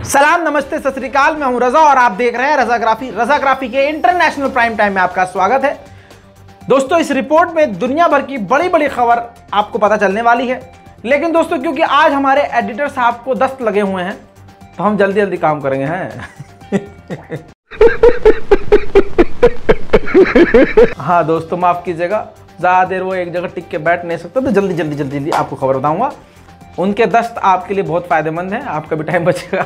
सलाम, नमस्ते, सत श्री अकाल। मैं हूं रजा और आप देख रहे हैं रजाग्राफी के इंटरनेशनल प्राइम टाइम में आपका स्वागत है। दोस्तों, इस रिपोर्ट में दुनिया भर की बड़ी बड़ी खबर आपको पता चलने वाली है। लेकिन दोस्तों, क्योंकि आज हमारे एडिटर साहब को दस्त लगे हुए हैं तो हम जल्दी जल्दी काम करेंगे हैं। हाँ दोस्तों, माफ कीजिएगा, ज्यादा देर वो एक जगह टिक के बैठ नहीं सकता, तो जल्दी जल्दी जल्दी जल्दी आपको खबर बताऊंगा। उनके दस्त आपके लिए बहुत फायदेमंद है, आपका भी टाइम बचेगा।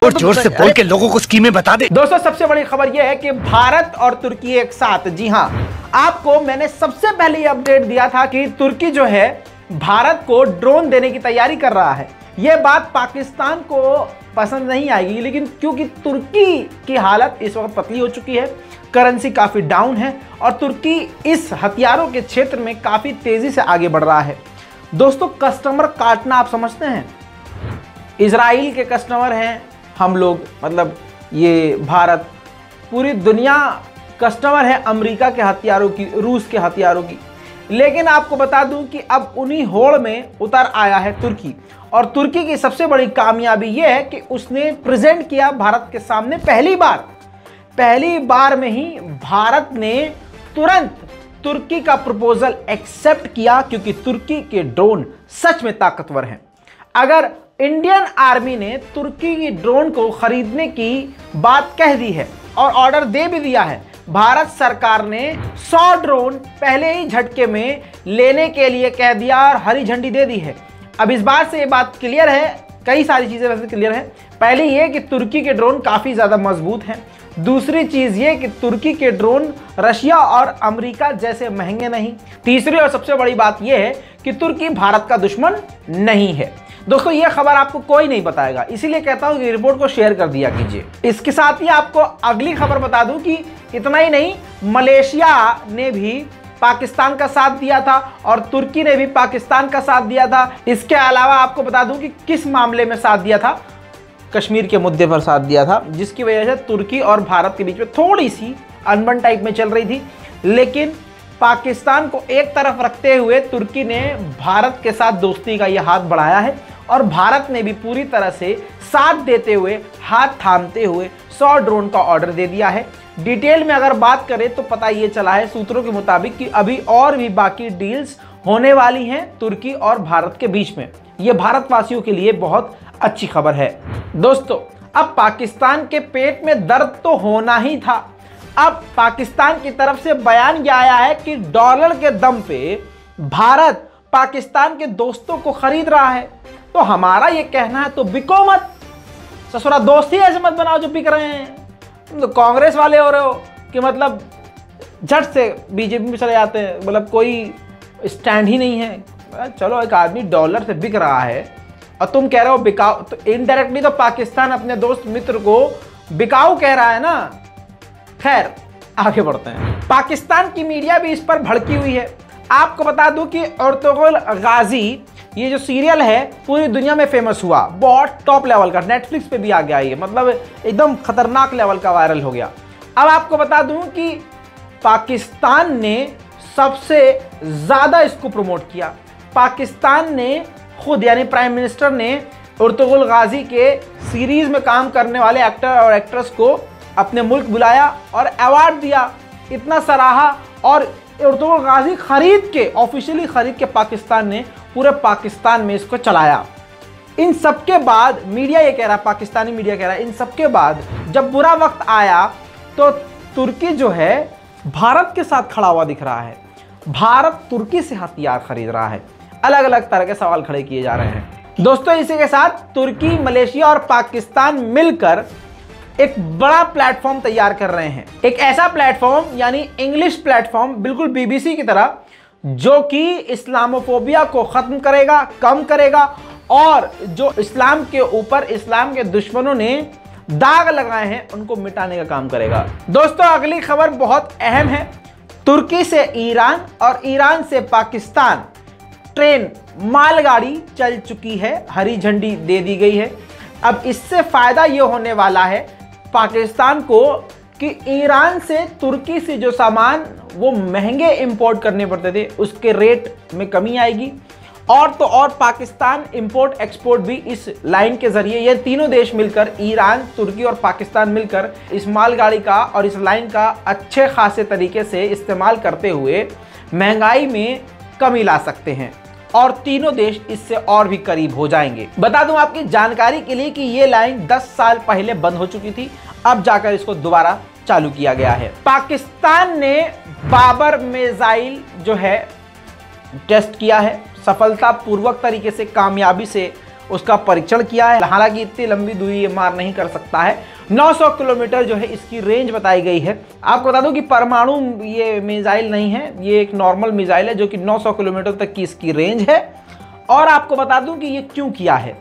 और जोर से बोल के लोगों को स्कीमें बता दे। दोस्तों, सबसे बड़ी खबर यह है कि भारत और तुर्की एक साथ, जी हां, आपको मैंने सबसे पहले ये अपडेट दिया था कि तुर्की जो है भारत को ड्रोन देने की तैयारी कर रहा है। यह बात पाकिस्तान को पसंद नहीं आएगी, लेकिन क्योंकि तुर्की की हालत इस वक्त पतली हो चुकी है, करेंसी काफी डाउन है और तुर्की इस हथियारों के क्षेत्र में काफी तेजी से आगे बढ़ रहा है। दोस्तों, कस्टमर काटना आप समझते हैं, इजराइल के कस्टमर हैं हम लोग, मतलब ये भारत, पूरी दुनिया कस्टमर है अमेरिका के हथियारों की, रूस के हथियारों की। लेकिन आपको बता दूं कि अब उन्हीं होड़ में उतर आया है तुर्की, और तुर्की की सबसे बड़ी कामयाबी यह है कि उसने प्रेजेंट किया भारत के सामने पहली बार में ही भारत ने तुरंत तुर्की का प्रपोजल एक्सेप्ट किया, क्योंकि तुर्की के ड्रोन सच में ताकतवर हैं। अगर इंडियन आर्मी ने तुर्की की ड्रोन को खरीदने की बात कह दी है और ऑर्डर दे भी दिया है, भारत सरकार ने 100 ड्रोन पहले ही झटके में लेने के लिए कह दिया और हरी झंडी दे दी है। अब इस बात से ये बात क्लियर है, कई सारी चीजें वैसे क्लियर है। पहले ये कि तुर्की के ड्रोन काफी ज्यादा मजबूत हैं। दूसरी चीज ये कि तुर्की के ड्रोन रशिया और अमेरिका जैसे महंगे नहीं। तीसरी और सबसे बड़ी बात यह है कि तुर्की भारत का दुश्मन नहीं है। दोस्तों, यह खबर आपको कोई नहीं बताएगा, इसीलिए कहता हूं कि रिपोर्ट को शेयर कर दिया कीजिए। इसके साथ ही आपको अगली खबर बता दूं कि इतना ही नहीं, मलेशिया ने भी पाकिस्तान का साथ दिया था और तुर्की ने भी पाकिस्तान का साथ दिया था। इसके अलावा आपको बता दूं कि किस मामले में साथ दिया था, कश्मीर के मुद्दे पर साथ दिया था, जिसकी वजह से तुर्की और भारत के बीच में थोड़ी सी अनबन टाइप में चल रही थी। लेकिन पाकिस्तान को एक तरफ रखते हुए तुर्की ने भारत के साथ दोस्ती का यह हाथ बढ़ाया है और भारत ने भी पूरी तरह से साथ देते हुए, हाथ थामते हुए 100 ड्रोन का ऑर्डर दे दिया है। डिटेल में अगर बात करें तो पता ये चला है सूत्रों के मुताबिक कि अभी और भी बाकी डील्स होने वाली हैं तुर्की और भारत के बीच में। ये भारतवासियों के लिए बहुत अच्छी खबर है। दोस्तों, अब पाकिस्तान के पेट में दर्द तो होना ही था। अब पाकिस्तान की तरफ से बयान यह आया है कि डॉलर के दम पे भारत पाकिस्तान के दोस्तों को खरीद रहा है। तो हमारा यह कहना है, तो बिको मत, ससुरा दोस्ती ऐसे मत बनाओ जो बिक रहे हैं। तुम तो कांग्रेस वाले हो रहे हो कि मतलब झट से बीजेपी में चले जाते हैं, मतलब कोई स्टैंड ही नहीं है। चलो, एक आदमी डॉलर से बिक रहा है और तुम कह रहे हो बिकाऊ, तो इनडायरेक्टली तो पाकिस्तान अपने दोस्त मित्र को बिकाऊ कह रहा है ना। खैर, आगे बढ़ते हैं। पाकिस्तान की मीडिया भी इस पर भड़की हुई है। आपको बता दूं कि अर्तुगरुल गाजी, ये जो सीरियल है पूरी दुनिया में फेमस हुआ, बहुत टॉप लेवल का, नेटफ्लिक्स पे भी आ गया ये, मतलब एकदम खतरनाक लेवल का वायरल हो गया। अब आपको बता दूं कि पाकिस्तान ने सबसे ज्यादा इसको प्रमोट किया। पाकिस्तान ने खुद, यानी प्राइम मिनिस्टर ने अर्तुगरुल गाजी के सीरीज में काम करने वाले एक्टर और एक्ट्रेस को अपने मुल्क बुलाया और अवार्ड दिया, इतना सराहा। और अर्तुगरुल गाजी खरीद के, ऑफिशियली खरीद के पाकिस्तान ने पूरे पाकिस्तान में इसको चलाया। इन सबके बाद मीडिया ये कह रहा है, पाकिस्तानी मीडिया कह रहा है, इन सबके बाद जब बुरा वक्त आया तो तुर्की जो है भारत के साथ खड़ा हुआ दिख रहा है। भारत तुर्की से हथियार खरीद रहा है। अलग अलग तरह के सवाल खड़े किए जा रहे हैं। दोस्तों, इसी के साथ तुर्की, मलेशिया और पाकिस्तान मिलकर एक बड़ा प्लेटफॉर्म तैयार कर रहे हैं। एक ऐसा प्लेटफॉर्म, यानी इंग्लिश प्लेटफॉर्म, बिल्कुल बीबीसी की तरह, जो कि इस्लामोफोबिया को खत्म करेगा, कम करेगा और जो इस्लाम के ऊपर इस्लाम के दुश्मनों ने दाग लगाए हैं उनको मिटाने का काम करेगा। दोस्तों, अगली खबर बहुत अहम है। तुर्की से ईरान और ईरान से पाकिस्तान ट्रेन, मालगाड़ी चल चुकी है, हरी झंडी दे दी गई है। अब इससे फायदा ये होने वाला है पाकिस्तान को कि ईरान से तुर्की से जो सामान वो महंगे इंपोर्ट करने पड़ते थे उसके रेट में कमी आएगी और तो और पाकिस्तान इंपोर्ट एक्सपोर्ट भी इस लाइन के जरिए, ये तीनों देश मिलकर, ईरान, तुर्की और पाकिस्तान मिलकर इस मालगाड़ी का और इस लाइन का अच्छे खासे तरीके से इस्तेमाल करते हुए महंगाई में कमी ला सकते हैं और तीनों देश इससे और भी करीब हो जाएंगे। बता दूं आपकी जानकारी के लिए कि ये लाइन 10 साल पहले बंद हो चुकी थी, अब जाकर इसको दोबारा चालू किया गया है। पाकिस्तान ने बाबर मिसाइल जो है टेस्ट किया है, सफलतापूर्वक तरीके से, कामयाबी से उसका परीक्षण किया है। हालांकि इतनी लंबी दूरी ये मार नहीं कर सकता है, 900 किलोमीटर जो है इसकी रेंज बताई गई है। आपको बता दूं कि परमाणु ये मिसाइल नहीं है, ये एक नॉर्मल मिसाइल है जो कि 900 किलोमीटर तक की इसकी रेंज है। और आपको बता दूं कि ये क्यों किया है।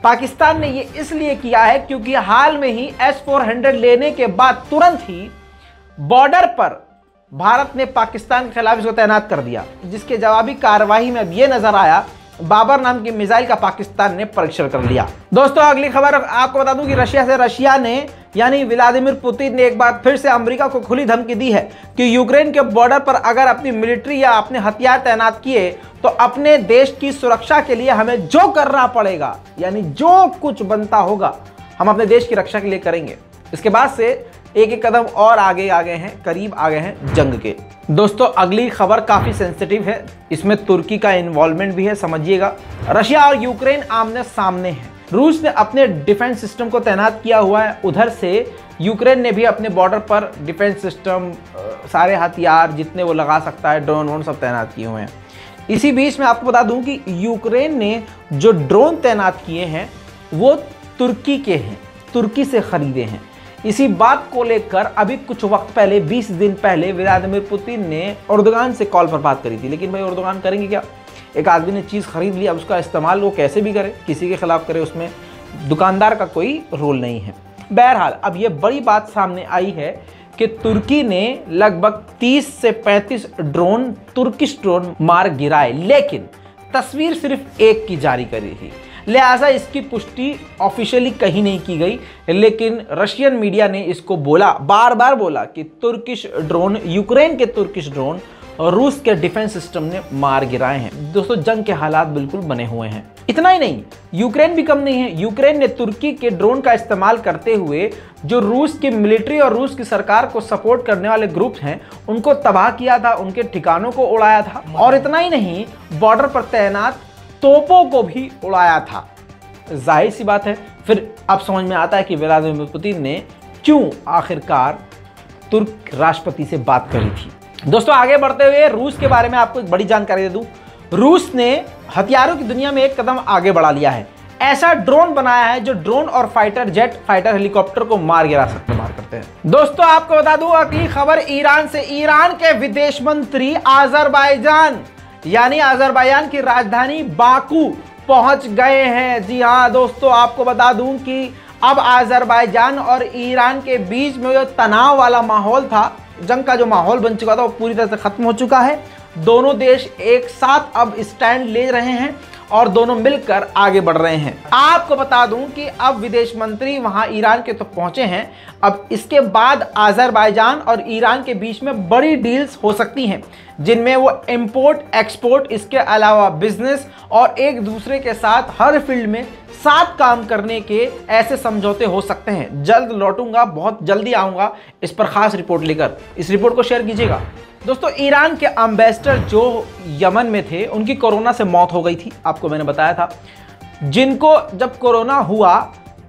पाकिस्तान ने ये इसलिए किया है क्योंकि हाल में ही S-400 लेने के बाद तुरंत ही बॉर्डर पर भारत ने पाकिस्तान के खिलाफ इसको तैनात कर दिया, जिसके जवाबी कार्रवाई में अब ये नजर आया बाबर नाम की मिसाइल का पाकिस्तान ने परीक्षण कर लिया। दोस्तों अगली खबर आपको बता दूं कि रशिया ने यानी व्लादिमीर पुतिन ने एक बार फिर से अमेरिका को खुली धमकी दी है कि यूक्रेन के बॉर्डर पर अगर अपनी मिलिट्री या अपने हथियार तैनात किए तो अपने देश की सुरक्षा के लिए हमें जो करना पड़ेगा, यानी जो कुछ बनता होगा हम अपने देश की रक्षा के लिए करेंगे। इसके बाद से एक एक कदम और आगे आ गए हैं, करीब आ गए हैं जंग के। दोस्तों अगली खबर काफी सेंसिटिव है, इसमें तुर्की का इन्वॉल्वमेंट भी है, समझिएगा। रशिया और यूक्रेन आमने सामने हैं। रूस ने अपने डिफेंस सिस्टम को तैनात किया हुआ है, उधर से यूक्रेन ने भी अपने बॉर्डर पर डिफेंस सिस्टम, सारे हथियार जितने वो लगा सकता है, ड्रोन वोन सब तैनात किए हुए हैं। इसी बीच में आपको बता दूं कि यूक्रेन ने जो ड्रोन तैनात किए हैं वो तुर्की के हैं, तुर्की से खरीदे हैं। इसी बात को लेकर अभी कुछ वक्त पहले, 20 दिन पहले, व्लादिमीर पुतिन ने एर्दोगान से कॉल पर बात करी थी। लेकिन भाई एर्दोगान करेंगे क्या? एक आदमी ने चीज़ खरीद ली, अब उसका इस्तेमाल वो कैसे भी करे, किसी के खिलाफ करे, उसमें दुकानदार का कोई रोल नहीं है। बहरहाल अब ये बड़ी बात सामने आई है कि तुर्की ने लगभग 30 से 35 ड्रोन, तुर्किश ड्रोन मार गिराए, लेकिन तस्वीर सिर्फ एक की जारी करी थी, लिहाजा इसकी पुष्टि ऑफिशियली कहीं नहीं की गई। लेकिन रशियन मीडिया ने इसको बोला, बार बार बोला कि तुर्किश ड्रोन, यूक्रेन के तुर्किश ड्रोन रूस के डिफेंस सिस्टम ने मार गिराए हैं। दोस्तों जंग के हालात बिल्कुल बने हुए हैं। इतना ही नहीं, यूक्रेन भी कम नहीं है। यूक्रेन ने तुर्की के ड्रोन का इस्तेमाल करते हुए जो रूस की मिलिट्री और रूस की सरकार को सपोर्ट करने वाले ग्रुप्स हैं उनको तबाह किया था, उनके ठिकानों को उड़ाया था। और इतना ही नहीं, बॉर्डर पर तैनात तोपों को भी उड़ाया था। जाहिर सी बात है, फिर अब समझ में आता है कि व्लादिमीर पुतिन ने क्यों आखिरकार तुर्क राष्ट्रपति से बात करी थी। दोस्तों आगे बढ़ते हुए रूस के बारे में आपको एक बड़ी जानकारी दे दूं। रूस ने हथियारों की दुनिया में एक कदम आगे बढ़ा लिया है। ऐसा ड्रोन बनाया है जो ड्रोन और फाइटर जेट, फाइटर हेलीकॉप्टर को मार करते हैं। दोस्तों आपको बता दूं अगली खबर ईरान से। ईरान के विदेश मंत्री आज़रबाईजान यानी आज़रबाईजान की राजधानी बाकू पहुंच गए हैं। जी हाँ दोस्तों, आपको बता दूं कि अब आज़रबाईजान और ईरान के बीच में जो तनाव वाला माहौल था, जंग का जो माहौल बन चुका था, वो पूरी तरह से खत्म हो चुका है। दोनों देश एक साथ अब स्टैंड ले रहे हैं और दोनों मिलकर आगे बढ़ रहे हैं। आपको बता दूं कि अब विदेश मंत्री वहां ईरान के तो पहुंचे हैं, अब इसके बाद आज़रबाईजान और ईरान के बीच में बड़ी डील्स हो सकती हैं, जिनमें वो इंपोर्ट एक्सपोर्ट, इसके अलावा बिजनेस और एक दूसरे के साथ हर फील्ड में साथ काम करने के ऐसे समझौते हो सकते हैं। जल्द लौटूंगा, बहुत जल्दी आऊंगा इस पर खास रिपोर्ट लेकर। इस रिपोर्ट को शेयर कीजिएगा। दोस्तों ईरान के एम्बेसडर जो यमन में थे उनकी कोरोना से मौत हो गई थी, आपको मैंने बताया था। जिनको जब कोरोना हुआ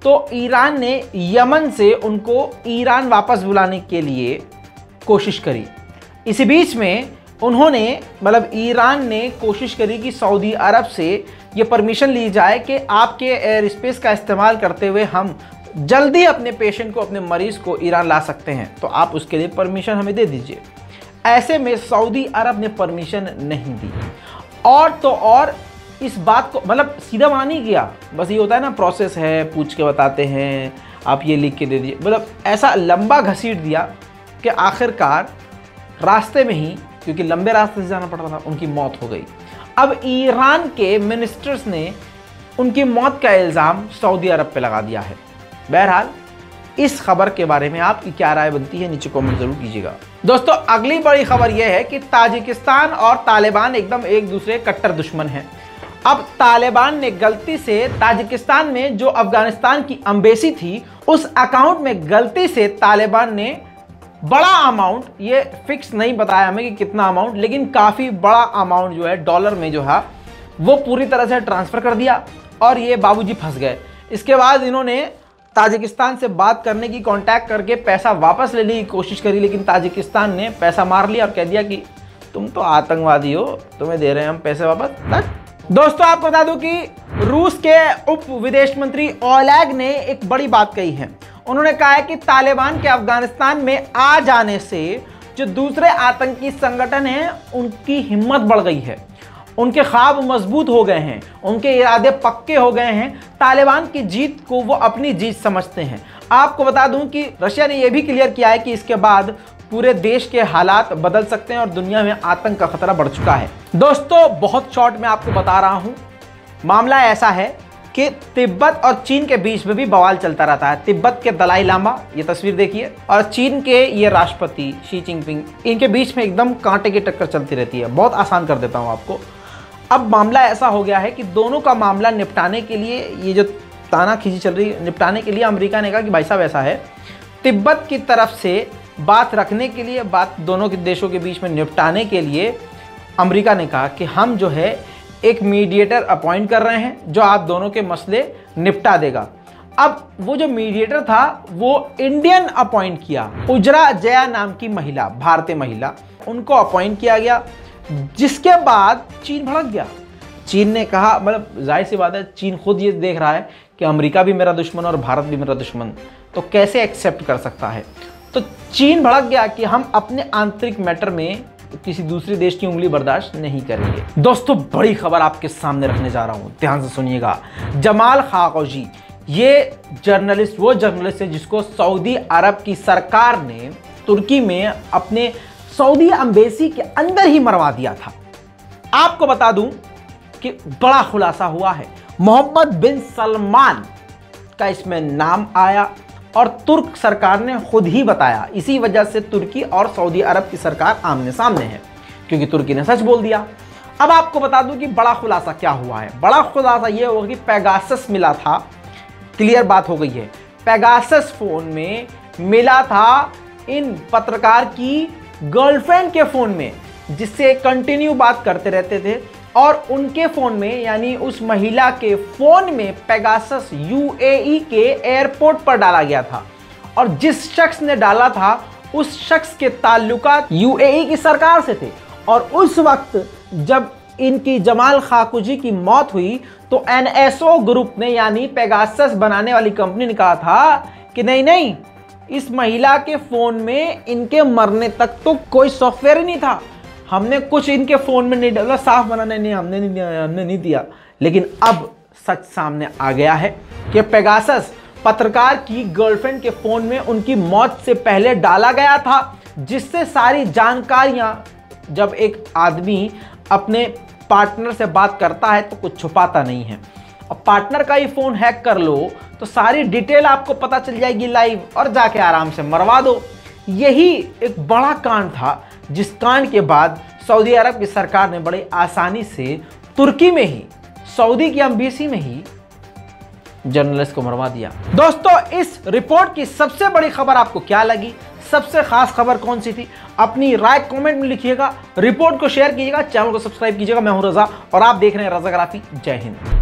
तो ईरान ने यमन से उनको ईरान वापस बुलाने के लिए कोशिश करी। इसी बीच में उन्होंने, मतलब ईरान ने कोशिश करी कि सऊदी अरब से ये परमिशन ली जाए कि आपके एयर स्पेस का इस्तेमाल करते हुए हम जल्दी अपने पेशेंट को, अपने मरीज को ईरान ला सकते हैं, तो आप उसके लिए परमिशन हमें दे दीजिए। ऐसे में सऊदी अरब ने परमिशन नहीं दी और तो और इस बात को मतलब सीधा मान ही गया। बस ये होता है ना, प्रोसेस है, पूछ के बताते हैं, आप ये लिख के दे दिए, मतलब ऐसा लंबा घसीट दिया कि आखिरकार रास्ते में ही, क्योंकि लंबे रास्ते से जाना पड़ रहा था, उनकी मौत हो गई। अब ईरान के मिनिस्टर्स ने उनकी मौत का इल्ज़ाम सऊदी अरब पे लगा दिया है। बहरहाल इस खबर के बारे में आपकी क्या राय बनती है, नीचे कमेंट जरूर कीजिएगा। दोस्तों अगली बड़ी खबर यह है कि ताजिकिस्तान और तालिबान एकदम एक दूसरे कट्टर दुश्मन हैं। अब तालिबान ने गलती से ताजिकिस्तान में जो अफगानिस्तान की एम्बेसी थी उस अकाउंट में गलती से तालिबान ने बड़ा अमाउंट, ये फिक्स नहीं बताया हमें कि कितना अमाउंट, लेकिन काफ़ी बड़ा अमाउंट जो है डॉलर में जो है वो पूरी तरह से ट्रांसफ़र कर दिया और ये बाबूजी फंस गए। इसके बाद इन्होंने ताजिकिस्तान से बात करने की, कांटेक्ट करके पैसा वापस लेने की कोशिश करी, लेकिन ताजिकिस्तान ने पैसा मार लिया और कह दिया कि तुम तो आतंकवादी हो, तुम्हें दे रहे हैं हम पैसे वापस। दोस्तों आपको बता दूं कि रूस के उप विदेश मंत्री ओलेग ने एक बड़ी बात कही है। उन्होंने कहा है कि तालिबान के अफगानिस्तान में आ जाने से जो दूसरे आतंकी संगठन हैं उनकी हिम्मत बढ़ गई है, उनके ख्वाब मजबूत हो गए हैं, उनके इरादे पक्के हो गए हैं। तालिबान की जीत को वो अपनी जीत समझते हैं। आपको बता दूं कि रशिया ने यह भी क्लियर किया है कि इसके बाद पूरे देश के हालात बदल सकते हैं और दुनिया में आतंक का खतरा बढ़ चुका है। दोस्तों बहुत शॉर्ट में आपको बता रहा हूं, मामला ऐसा है कि तिब्बत और चीन के बीच में भी बवाल चलता रहता है। तिब्बत के दलाई लामा, ये तस्वीर देखिए, और चीन के ये राष्ट्रपति शी जिनपिंग, इनके बीच में एकदम कांटे की टक्कर चलती रहती है। बहुत आसान कर देता हूं आपको। अब मामला ऐसा हो गया है कि दोनों का मामला निपटाने के लिए, ये जो ताना खींची चल रही है, निपटाने के लिए अमेरिका ने कहा कि भाई साहब ऐसा है, तिब्बत की तरफ से बात रखने के लिए, बात दोनों के देशों के बीच में निपटाने के लिए अमेरिका ने कहा कि हम जो है एक मीडिएटर अपॉइंट कर रहे हैं जो आप दोनों के मसले निपटा देगा। अब वो जो मीडिएटर था वो इंडियन अपॉइंट किया, उजरा जया नाम की महिला, भारतीय महिला, उनको अपॉइंट किया गया। जिसके बाद चीन भड़क गया। चीन ने कहा, मतलब जाहिर सी बात है, चीन खुद ये देख रहा है कि अमेरिका भी मेरा दुश्मन और भारत भी मेरा दुश्मन, तो कैसे एक्सेप्ट कर सकता है। तो चीन भड़क गया कि हम अपने आंतरिक मैटर में किसी दूसरे देश की उंगली बर्दाश्त नहीं करेंगे। दोस्तों बड़ी खबर आपके सामने रखने जा रहा हूं, ध्यान से सुनिएगा। जमाल खाशोगी, ये जर्नलिस्ट, वो जर्नलिस्ट है जिसको सऊदी अरब की सरकार ने तुर्की में अपने सऊदी एम्बेसी के अंदर ही मरवा दिया था। आपको बता दूं कि बड़ा खुलासा हुआ है, मोहम्मद बिन सलमान का इसमें नाम आया और तुर्क सरकार ने खुद ही बताया। इसी वजह से तुर्की और सऊदी अरब की सरकार आमने सामने है, क्योंकि तुर्की ने सच बोल दिया। अब आपको बता दूं कि बड़ा खुलासा क्या हुआ है। बड़ा खुलासा यह होगा कि पेगासस मिला था, क्लियर बात हो गई है। पेगासस फोन में मिला था इन पत्रकार की गर्लफ्रेंड के फोन में, जिससे कंटिन्यू बात करते रहते थे, और उनके फोन में, यानी उस महिला के फोन में पेगासस यूएई के एयरपोर्ट पर डाला गया था। और जिस शख्स ने डाला था उस शख्स के ताल्लुकात यूएई की सरकार से थे। और उस वक्त जब इनकी जमाल खाशोगी की मौत हुई तो एनएसओ ग्रुप ने, यानी पेगासस बनाने वाली कंपनी ने कहा था कि नहीं नहीं, इस महिला के फोन में इनके मरने तक तो कोई सॉफ्टवेयर ही नहीं था, हमने कुछ इनके फोन में नहीं डाला, साफ बनाने नहीं, हमने नहीं दिया। लेकिन अब सच सामने आ गया है कि पेगासस पत्रकार की गर्लफ्रेंड के फोन में उनकी मौत से पहले डाला गया था, जिससे सारी जानकारियां, जब एक आदमी अपने पार्टनर से बात करता है तो कुछ छुपाता नहीं है। अब पार्टनर का ही फोन हैक कर लो तो सारी डिटेल आपको पता चल जाएगी लाइव, और जाके आराम से मरवा दो। यही एक बड़ा कांड था, जिस कांड के बाद सऊदी अरब की सरकार ने बड़ी आसानी से तुर्की में ही, सऊदी की एम्बेसी में ही जर्नलिस्ट को मरवा दिया। दोस्तों इस रिपोर्ट की सबसे बड़ी खबर आपको क्या लगी, सबसे खास खबर कौन सी थी, अपनी राय कमेंट में लिखिएगा। रिपोर्ट को शेयर कीजिएगा, चैनल को सब्सक्राइब कीजिएगा। मैं हूं रजा और आप देख रहे हैं रजाग्राफी। जय हिंद।